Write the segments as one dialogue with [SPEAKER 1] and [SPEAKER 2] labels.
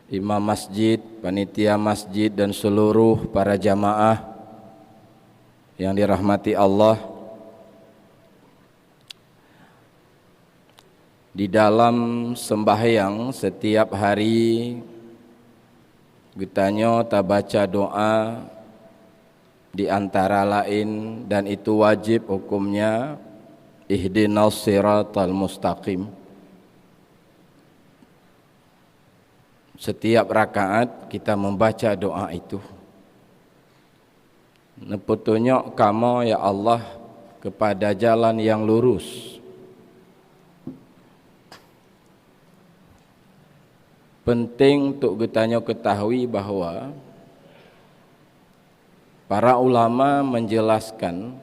[SPEAKER 1] imam masjid, panitia masjid dan seluruh para jamaah yang dirahmati Allah. Di dalam sembahyang setiap hari kita baca doa di antara lain, dan itu wajib hukumnya, ihdinas siratal mustaqim. Setiap rakaat kita membaca doa itu. Nepetunjuk kamu ya Allah kepada jalan yang lurus. Penting untuk kita ketahui bahwa para ulama menjelaskan,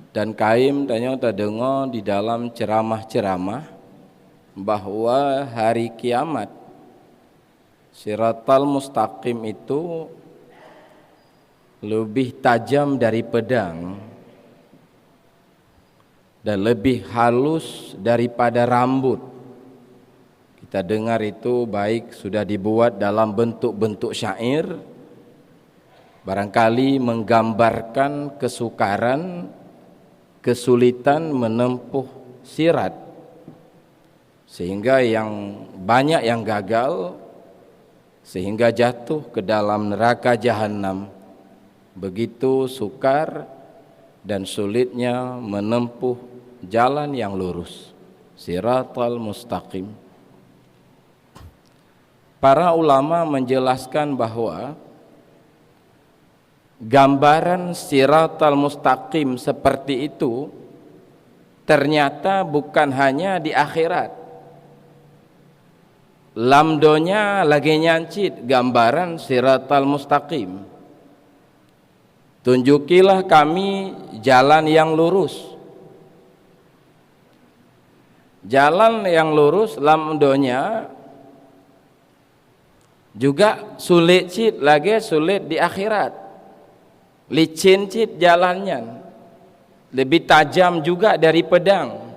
[SPEAKER 1] dan kaim tanya terdengar di dalam ceramah-ceramah, bahwa hari kiamat siratal mustaqim itu lebih tajam dari pedang dan lebih halus daripada rambut. Kita dengar itu baik sudah dibuat dalam bentuk-bentuk syair, barangkali menggambarkan kesukaran, kesulitan menempuh sirat, sehingga yang banyak yang gagal, sehingga jatuh ke dalam neraka jahanam. Begitu sukar dan sulitnya menempuh jalan yang lurus, siratal mustaqim. Para ulama menjelaskan bahwa gambaran siratal mustaqim seperti itu ternyata bukan hanya di akhirat. Lamdonya lagi nyancit gambaran siratal mustaqim. Tunjukilah kami jalan yang lurus. Jalan yang lurus lamdonya juga sulit cit, lagi sulit di akhirat. Licin cit jalannya, lebih tajam juga dari pedang.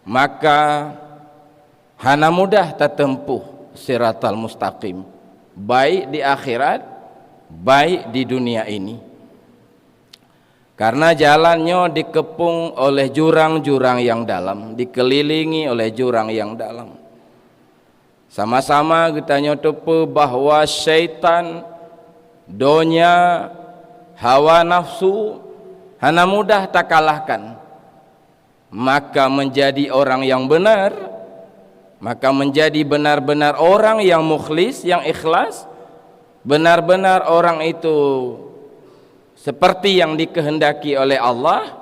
[SPEAKER 1] Maka hana mudah tertempuh siratal mustaqim, baik di akhirat, baik di dunia ini. Karena jalannya dikepung oleh jurang-jurang yang dalam, dikelilingi oleh jurang yang dalam. Sama-sama kita nyotope bahwa syaitan, donya, hawa nafsu hana mudah tak kalahkan. Maka menjadi orang yang benar, maka menjadi benar-benar orang yang mukhlis, yang ikhlas, benar-benar orang itu seperti yang dikehendaki oleh Allah,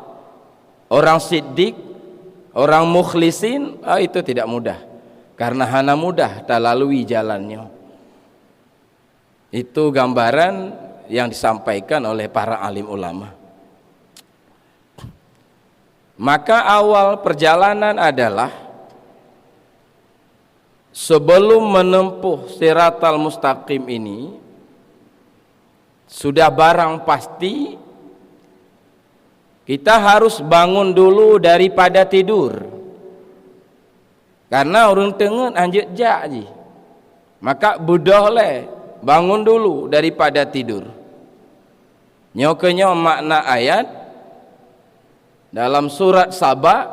[SPEAKER 1] orang siddiq, orang mukhlisin, itu tidak mudah. Karena hana mudah tak lalui jalannya. Itu gambaran yang disampaikan oleh para alim ulama. Maka awal perjalanan adalah sebelum menempuh siratal mustaqim ini, sudah barang pasti kita harus bangun dulu daripada tidur. Karena orang tengah anjut jak je, maka budah le bangun dulu daripada tidur. Nyokenya makna ayat dalam surat Saba,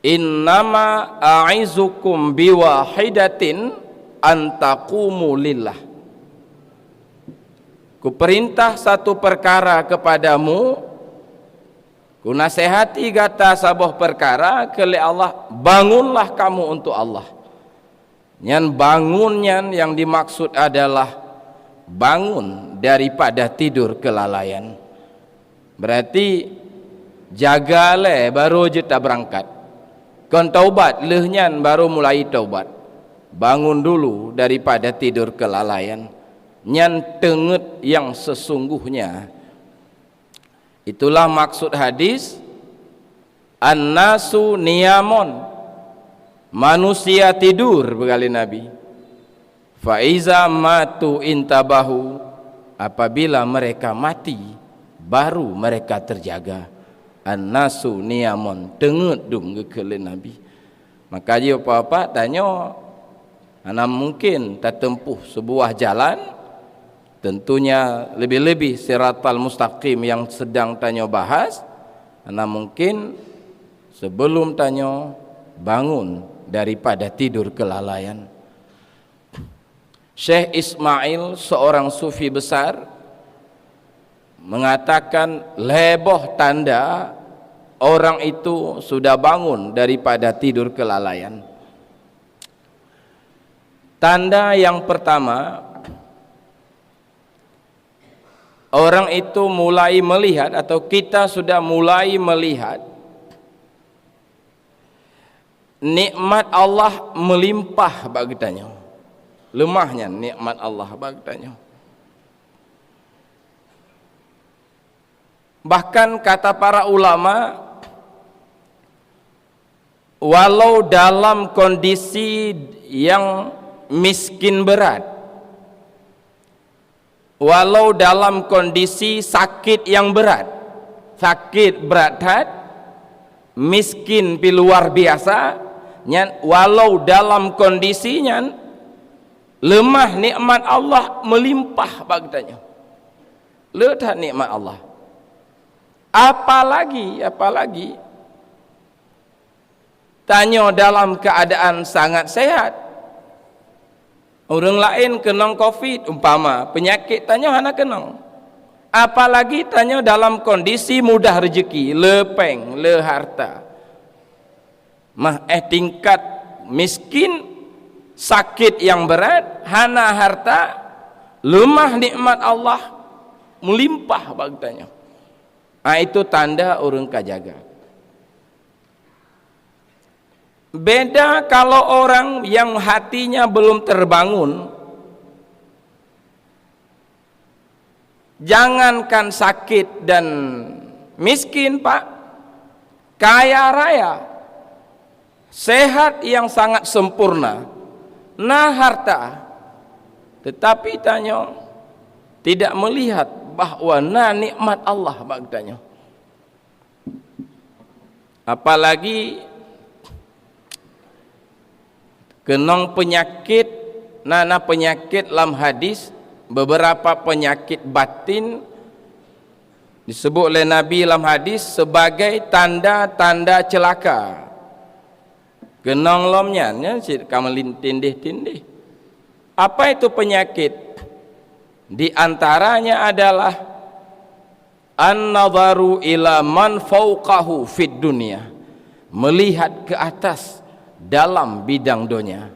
[SPEAKER 1] innama a'izukum biwahidatin antaqumu lillah. Ku perintah satu perkara kepadamu, ku nasihati kata sabuh perkara kele Allah, bangunlah kamu untuk Allah. Nyan bangunnya yang dimaksud adalah bangun daripada tidur kelalaian. Berarti jagale baru kita berangkat. Kon taubat lehnyan baru mulai taubat. Bangun dulu daripada tidur kelalaian. Nyan tenget yang sesungguhnya. Itulah maksud hadis, an-nasu niyamun, manusia tidur, berkali Nabi. Fa iza matu intabahu, apabila mereka mati baru mereka terjaga. An-nasu niyamun, tenget dung kekele Nabi. Maka dia apa-apa tanya, ana mungkin tak tempuh sebuah jalan, tentunya lebih-lebih siratal mustaqim yang sedang tanya bahas, ana mungkin sebelum tanya bangun daripada tidur kelalaian. Syekh Ismail, seorang sufi besar, mengatakan leboh tanda orang itu sudah bangun daripada tidur kelalaian. Tanda yang pertama, orang itu mulai melihat atau kita sudah mulai melihat nikmat Allah melimpah bagi tanya. Lemahnya nikmat Allah bagi tanya. Bahkan kata para ulama, walau dalam kondisi yang miskin berat, walau dalam kondisi sakit yang berat, sakit berat, miskin pi luar biasa, walau dalam kondisinya lemah, nikmat Allah melimpah bagi tanya. Lihat nikmat Allah. Apalagi tanya dalam keadaan sangat sehat. Orang lain kena COVID umpama, penyakit tanya hana kena. Apalagi tanya dalam kondisi mudah rezeki, lepeng, le harta. Tingkat miskin, sakit yang berat, hana harta, lemah nikmat Allah melimpah bagi tanya. Itu tanda orang kajaga. Beda kalau orang yang hatinya belum terbangun, jangankan sakit dan miskin pak, kaya raya, sehat yang sangat sempurna, nah harta, tetapi tanya tidak melihat bahwa nah nikmat Allah bagi tanya. Apalagi kenong penyakit, nana penyakit dalam hadis, beberapa penyakit batin disebut oleh Nabi dalam hadis sebagai tanda-tanda celaka. Kenong lomnya kamu tindih-tindih. Apa itu penyakit? Di antaranya adalah an-nadharu ila man fawqahu fid dunya, melihat ke atas dalam bidang dunia.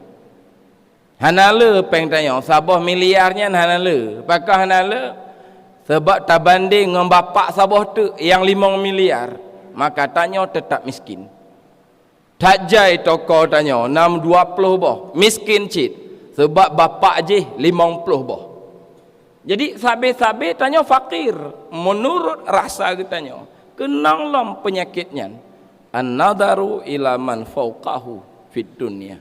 [SPEAKER 1] Hanale peng tanya sabah miliarnya hanale, pakah hanale sebab tak banding dengan bapak sabah tu yang 5 miliar, maka tanya tetap miskin. Tak jai toko tanya 6-20 boh, miskin cit sebab bapak je 50 boh. Jadi sabe-sabe tanya fakir menurut rasa kitanya. Kenang lam penyakitnya. An-nadharu ila man fawqahu fid dunya.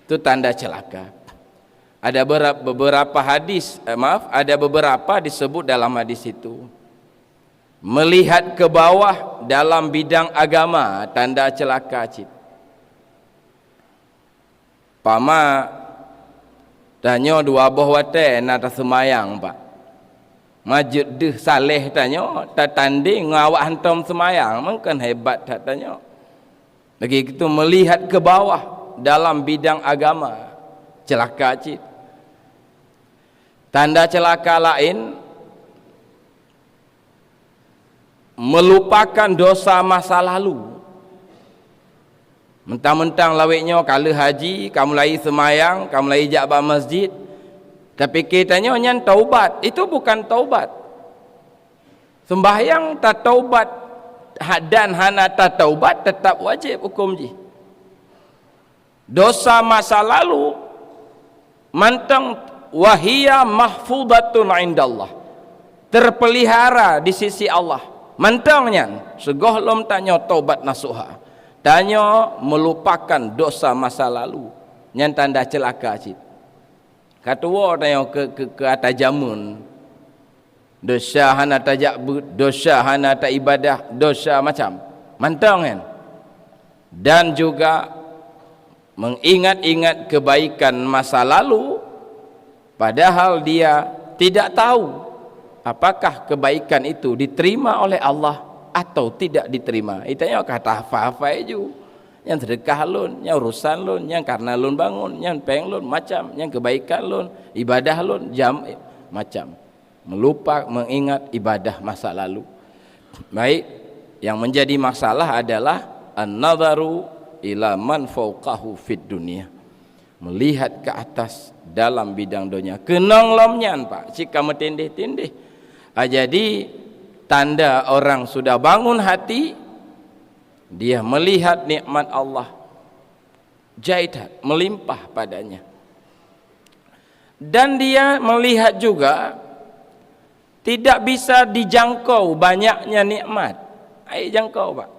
[SPEAKER 1] Itu tanda celaka. Ada beberapa hadis, ada beberapa disebut dalam hadis itu. Melihat ke bawah dalam bidang agama, tanda celaka cit. Pama tanya dua buah wate nata semayang pak. Majud deh saleh tanya, tak tanding ngawak hantam semayang, mungkin hebat tak tanya. Lagi itu melihat ke bawah dalam bidang agama, celaka cit. Tanda celaka lain, melupakan dosa masa lalu. Mentang-mentang lawiknya kalau haji, kamu lagi semayang, kamu lagi jabah masjid, tapi kitanya nyan taubat, itu bukan taubat. Sembahyang tak taubat dan hana tak taubat tetap wajib hukum ji. Dosa masa lalu mantang wahia mahfudatun indallah, terpelihara di sisi Allah. Mantangnya segoh lom tanya taubat nasuha. Tanya melupakan dosa masa lalu, yang tanda celaka cit. Katua tanya ke atas jamun, dosa hana tajak, dosa hana tak ibadah, dosa macam mantang kan. Dan juga mengingat-ingat kebaikan masa lalu, padahal dia tidak tahu apakah kebaikan itu diterima oleh Allah atau tidak diterima. Itanya kata hafal ju, yang sedekah lun, yang urusan lun, yang karena lun bangun, yang peng lun macam, yang kebaikan lun, ibadah lun jam macam. Melupa mengingat ibadah masa lalu. Baik, yang menjadi masalah adalah an-nadharu ila man fawqahu fid dunia, melihat ke atas dalam bidang dunia. Kenong lomnyan Pak, jika metindih-tindih. Jadi tanda orang sudah bangun hati, dia melihat nikmat Allah jaidat melimpah padanya, dan dia melihat juga tidak bisa dijangkau banyaknya nikmat. Ai jangkau Pak,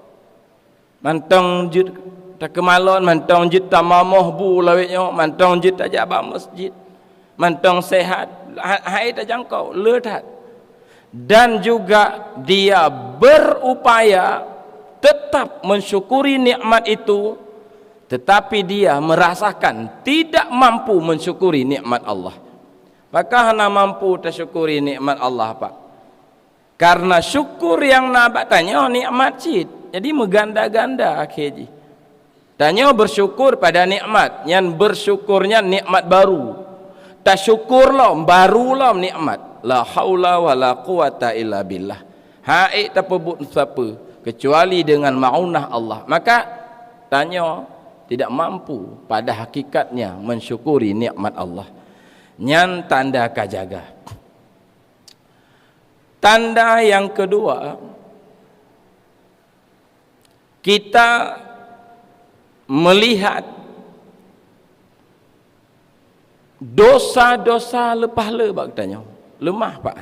[SPEAKER 1] mantong jut tak kemalon, mantong jut tamamoh bu lawetnya, mantong jut ajak masjid, mantong sehat, hai tak jangkau ledat. Dan juga dia berupaya tetap mensyukuri nikmat itu, tetapi dia merasakan tidak mampu mensyukuri nikmat Allah. Maka hana mampu tersyukuri nikmat Allah Pak, karena syukur yang nak tanya nikmat cid, jadi meganda-ganda akhirnya. Tanya bersyukur pada nikmat, yang bersyukurnya nikmat baru, tak syukur lom baru lom nikmat. La haula wala quwata illa billah. Haik tak pebut siapa kecuali dengan maunah Allah. Maka tanya tidak mampu pada hakikatnya mensyukuri nikmat Allah. Nyan tanda kajaga. Tanda yang kedua, kita melihat dosa-dosa lepas lebak tanya lemah Pak,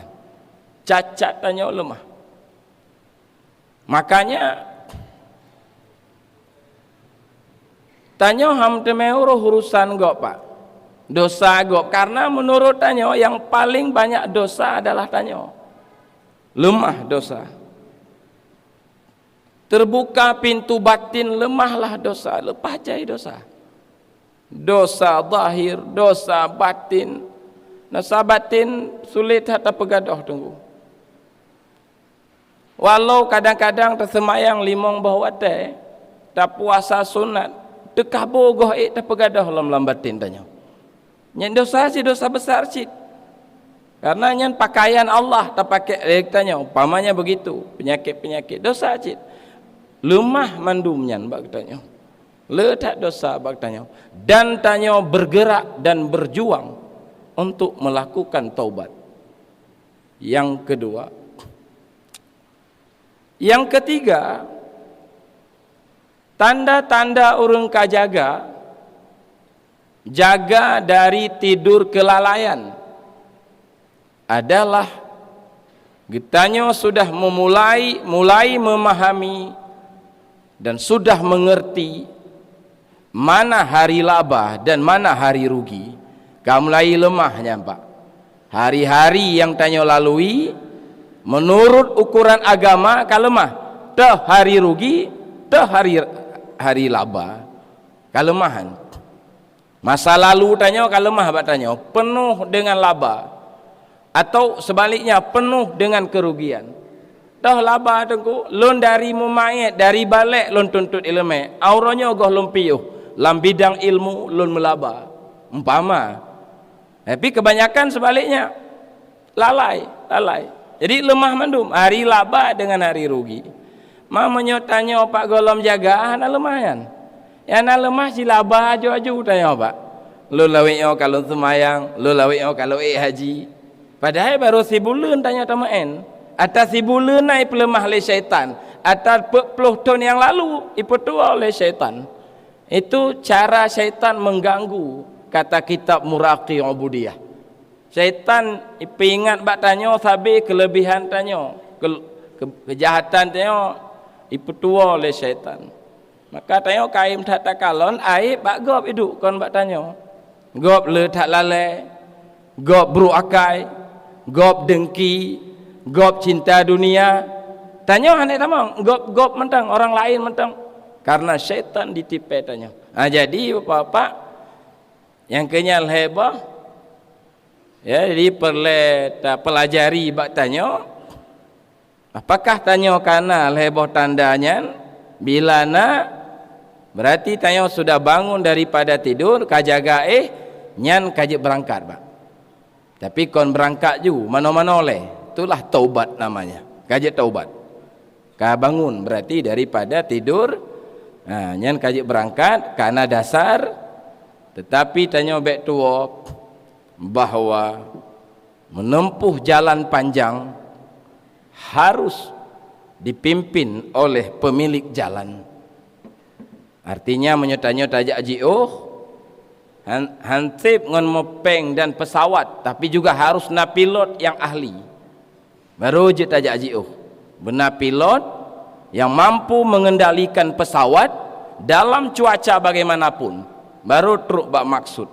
[SPEAKER 1] cacat tanya lemah. Makanya tanya ham temeuruh urusan gop Pak, dosa gop, karena menurut tanya yang paling banyak dosa adalah tanya lemah dosa. Terbuka pintu batin, lemahlah dosa, lepas jai dosa. Dosa zahir, dosa batin. Dosa batin sulit hatta pegadoh tunggu. Walau kadang-kadang tersemayang limong bahawa teh, tak puasa sunat, dekabo goh tak pegadoh lam batin tanya. Nyen dosa si dosa besar cid. Karena nyen pakaian Allah tak pakai tanya, umpamanya begitu, penyakit-penyakit dosa cid. Lemah mandumnya bak tanya, letak dosa bak tanya, dan tanya bergerak dan berjuang untuk melakukan taubat. Yang kedua, yang ketiga, tanda-tanda orang kajaga, jaga dari tidur kelalaian adalah getanya sudah mulai memahami dan sudah mengerti mana hari laba dan mana hari rugi. Kamu mulai lemahnya Pak. Hari-hari yang tanya lalui menurut ukuran agama kalau lemah, dah hari rugi, dah hari laba, kalemahan. Masa lalu tanya kalau lemah Pak tanya penuh dengan laba, atau sebaliknya penuh dengan kerugian. Dah laba tengku, lon dari mumayat, dari balik lon tuntut ilmu, auranya goh lon piyuh, lam bidang ilmu lon melaba, umpama. Tapi kebanyakan sebaliknya, lalai. Jadi lemah mandum, hari laba dengan hari rugi. Mamanya tanya Pak golom jaga, ana lemahan. Ya ana lemah si laba aju tanya Pak. Lu lawiknya kalau semayang, lu lawiknya kalau haji. Padahal baru si bulan tanya tamaen. Atas si bulan naik pelemah oleh syaitan. Atas 40 tahun yang lalu ipetua oleh syaitan. Itu cara syaitan mengganggu, kata kitab Muraqi Ubudiyah. Syaitan ingat bak tanya sabi kelebihan tanya, kejahatan tanya ipetua oleh syaitan. Maka tanya kaim tak takalon aib bak gop hidup kon bak tanya. Gop le tak lalai, gop beruakai, gop dengki, gop cinta dunia. Tanya hanek tamang, gop mentang orang lain mentang karena syaitan ditipai tanya. Jadi bapak-bapak yang kenyal hebah ya, jadi pelajari bak tanya apakah tanya karena hebah tandanya bila na berarti tanya sudah bangun daripada tidur kajaga nyan kajik berangkat pak. Tapi kon berangkat ju mana-mana oleh itulah taubat namanya, kajik taubat. Ka bangun berarti daripada tidur. Nyan kajik berangkat karena dasar, tetapi tanya bek tua bahwa menempuh jalan panjang harus dipimpin oleh pemilik jalan. Artinya menyertanya tajak jioh hansip ngon mopeng dan pesawat, tapi juga harus na pilot yang ahli. Baru je tajak jioh benar pilot yang mampu mengendalikan pesawat dalam cuaca bagaimanapun, baru truk bak maksud.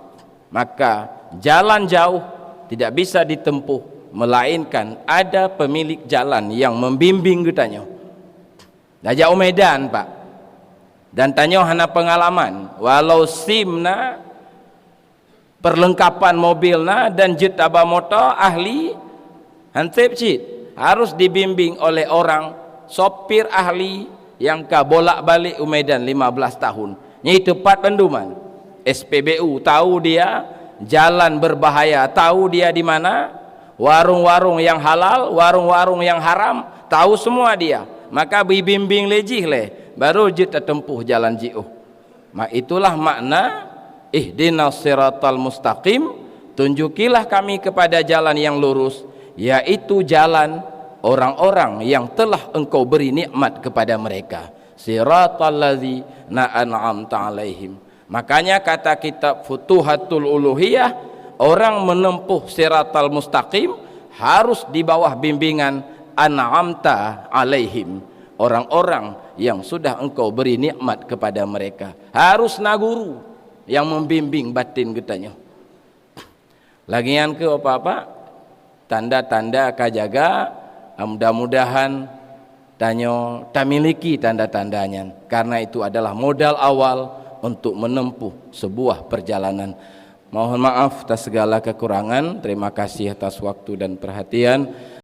[SPEAKER 1] Maka jalan jauh tidak bisa ditempuh melainkan ada pemilik jalan yang membimbing katanya. Dajak Medan pak, dan tanya hana pengalaman walau simna perlengkapan mobilna dan jet aba motor ahli hansip cit harus dibimbing oleh orang sopir ahli yang ka bolak-balik Medan 15 tahun. Nyi tepat penduman. SPBU tahu dia jalan berbahaya, tahu dia di mana, warung-warung yang halal, warung-warung yang haram, tahu semua dia. Maka bimbing lejih leh, baru kita tempuh jalan jiuh. Itulah makna ihdinas siratal mustaqim, tunjukilah kami kepada jalan yang lurus, yaitu jalan orang-orang yang telah engkau beri nikmat kepada mereka. Siratal ladzina an'amta alaihim. Makanya kata kitab Futuhatul Uluhiyah, orang menempuh siratal mustaqim harus di bawah bimbingan an'amta alaihim, orang-orang yang sudah engkau beri nikmat kepada mereka. Harus na guru yang membimbing batin katanya. Lagian ke apa-apa tanda-tanda kajaga, mudah-mudahan tanya tak miliki tanda-tandanya, karena itu adalah modal awal untuk menempuh sebuah perjalanan. Mohon maaf atas segala kekurangan. Terima kasih atas waktu dan perhatian.